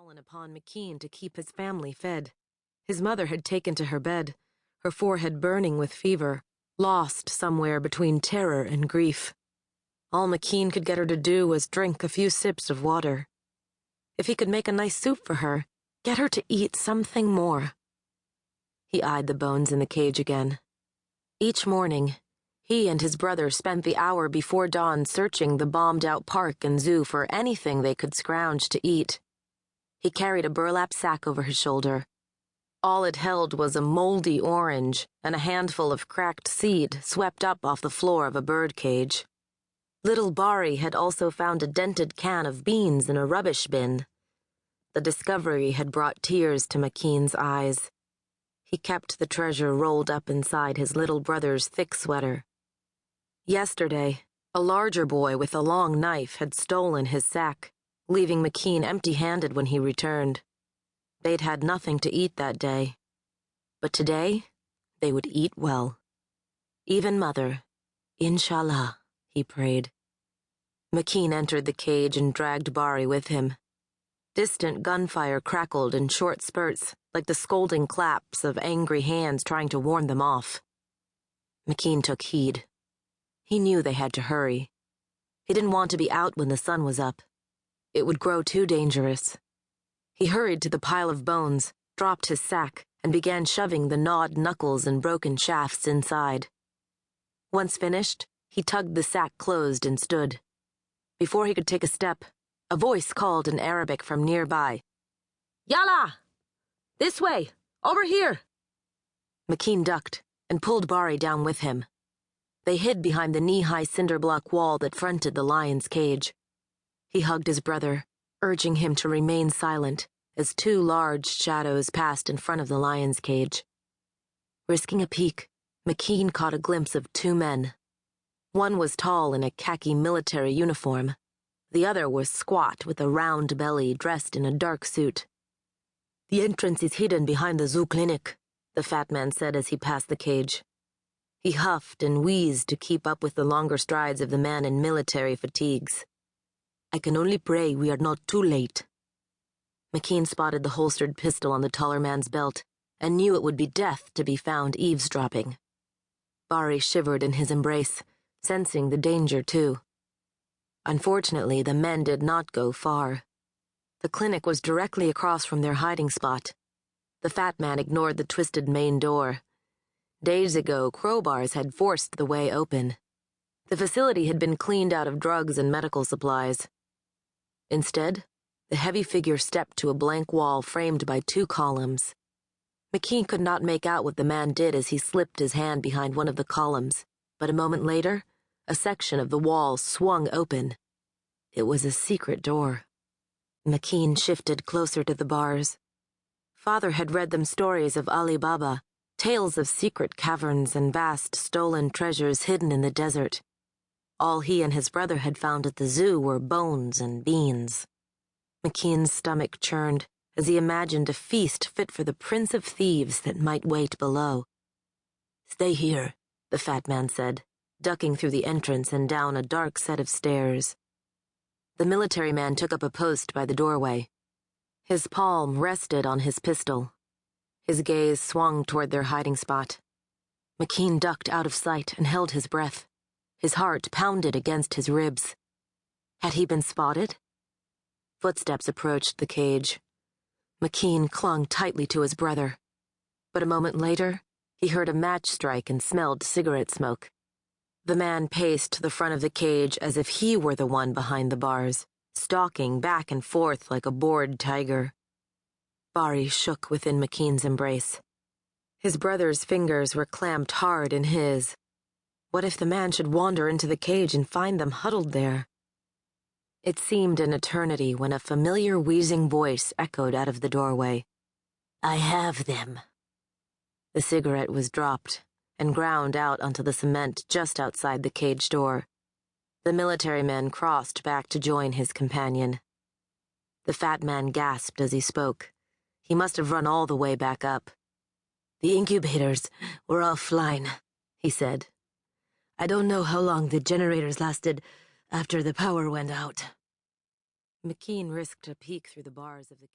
fallen upon McKean to keep his family fed. His mother had taken to her bed, her forehead burning with fever, lost somewhere between terror and grief. All McKean could get her to do was drink a few sips of water. If he could make a nice soup for her, get her to eat something more. He eyed the bones in the cage again. Each morning, he and his brother spent the hour before dawn searching the bombed-out park and zoo for anything they could scrounge to eat. He carried a burlap sack over his shoulder. All it held was a moldy orange and a handful of cracked seed swept up off the floor of a bird cage. Little Bari had also found a dented can of beans in a rubbish bin. The discovery had brought tears to McKean's eyes. He kept the treasure rolled up inside his little brother's thick sweater. Yesterday, a larger boy with a long knife had stolen his sack, leaving McKean empty-handed when he returned. They'd had nothing to eat that day. But today, they would eat well. Even Mother, Inshallah, he prayed. McKean entered the cage and dragged Bari with him. Distant gunfire crackled in short spurts, like the scolding claps of angry hands trying to warn them off. McKean took heed. He knew they had to hurry. He didn't want to be out when the sun was up. It would grow too dangerous. He hurried to the pile of bones, dropped his sack, and began shoving the gnawed knuckles and broken shafts inside. Once finished, he tugged the sack closed and stood. Before he could take a step, a voice called in Arabic from nearby. "Yalla! This way! Over here!" McKean ducked and pulled Bari down with him. They hid behind the knee-high cinder block wall that fronted the lion's cage. He hugged his brother, urging him to remain silent as two large shadows passed in front of the lion's cage. Risking a peek, McKean caught a glimpse of two men. One was tall in a khaki military uniform. The other was squat with a round belly dressed in a dark suit. "The entrance is hidden behind the zoo clinic," the fat man said as he passed the cage. He huffed and wheezed to keep up with the longer strides of the man in military fatigues. "I can only pray we are not too late." McKean spotted the holstered pistol on the taller man's belt and knew it would be death to be found eavesdropping. Bari shivered in his embrace, sensing the danger too. Unfortunately, the men did not go far. The clinic was directly across from their hiding spot. The fat man ignored the twisted main door. Days ago, crowbars had forced the way open. The facility had been cleaned out of drugs and medical supplies. Instead, the heavy figure stepped to a blank wall framed by two columns. McKean could not make out what the man did as he slipped his hand behind one of the columns, but a moment later, a section of the wall swung open. It was a secret door. McKean shifted closer to the bars. Father had read them stories of Ali Baba, tales of secret caverns and vast stolen treasures hidden in the desert. All he and his brother had found at the zoo were bones and beans. McKean's stomach churned as he imagined a feast fit for the prince of thieves that might wait below. "Stay here," the fat man said, ducking through the entrance and down a dark set of stairs. The military man took up a post by the doorway. His palm rested on his pistol. His gaze swung toward their hiding spot. McKean ducked out of sight and held his breath. His heart pounded against his ribs. Had he been spotted? Footsteps approached the cage. McKean clung tightly to his brother. But a moment later, he heard a match strike and smelled cigarette smoke. The man paced to the front of the cage as if he were the one behind the bars, stalking back and forth like a bored tiger. Bari shook within McKean's embrace. His brother's fingers were clamped hard in his. What if the man should wander into the cage and find them huddled there? It seemed an eternity when a familiar wheezing voice echoed out of the doorway. "I have them." The cigarette was dropped and ground out onto the cement just outside the cage door. The military man crossed back to join his companion. The fat man gasped as he spoke. He must have run all the way back up. "The incubators were offline," he said. "I don't know how long the generators lasted after the power went out." McKean risked a peek through the bars of the